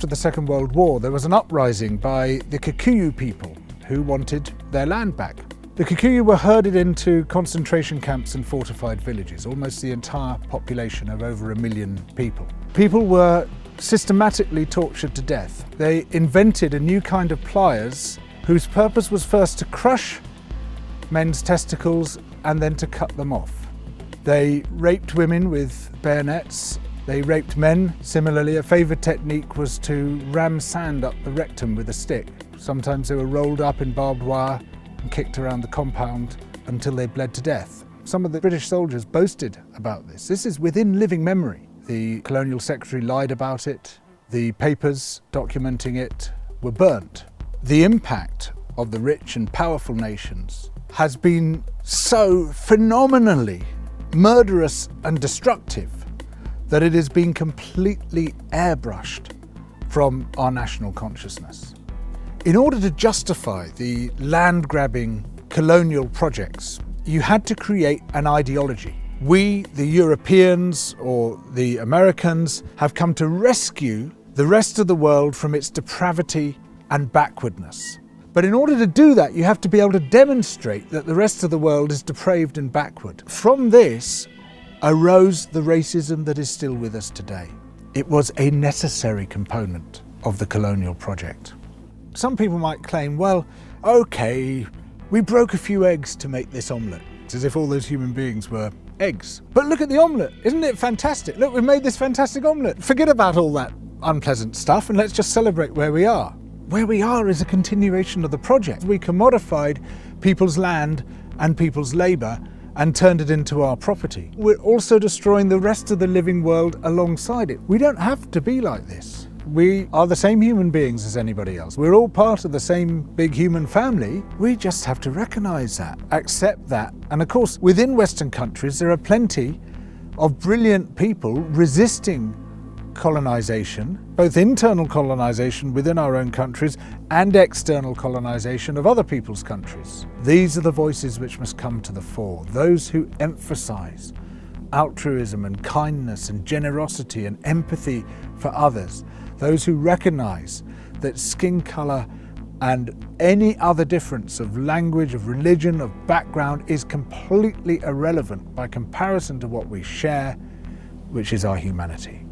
After the Second World War, there was an uprising by the Kikuyu people who wanted their land back. The Kikuyu were herded into concentration camps and fortified villages, almost the entire population of over 1 million people. People were systematically tortured to death. They invented a new kind of pliers whose purpose was first to crush men's testicles and then to cut them off. They raped women with bayonets. They raped men. Similarly, a favoured technique was to ram sand up the rectum with a stick. Sometimes they were rolled up in barbed wire and kicked around the compound until they bled to death. Some of the British soldiers boasted about this. This is within living memory. The Colonial Secretary lied about it. The papers documenting it were burnt. The impact of the rich and powerful nations has been so phenomenally murderous and destructive that it has been completely airbrushed from our national consciousness. In order to justify the land-grabbing colonial projects, you had to create an ideology. We, the Europeans or the Americans, have come to rescue the rest of the world from its depravity and backwardness. But in order to do that, you have to be able to demonstrate that the rest of the world is depraved and backward. From this arose the racism that is still with us today. It was a necessary component of the colonial project. Some people might claim, well, okay, we broke a few eggs to make this omelette. It's as if all those human beings were eggs. But look at the omelette, isn't it fantastic? Look, we made this fantastic omelette. Forget about all that unpleasant stuff and let's just celebrate where we are. Where we are is a continuation of the project. We commodified people's land and people's labour and turned it into our property. We're also destroying the rest of the living world alongside it. We don't have to be like this. We are the same human beings as anybody else. We're all part of the same big human family. We just have to recognise that, accept that. And of course, within Western countries, there are plenty of brilliant people resisting colonisation, both internal colonisation within our own countries and external colonisation of other people's countries. These are the voices which must come to the fore, those who emphasise altruism and kindness and generosity and empathy for others, those who recognise that skin colour and any other difference of language, of religion, of background is completely irrelevant by comparison to what we share, which is our humanity.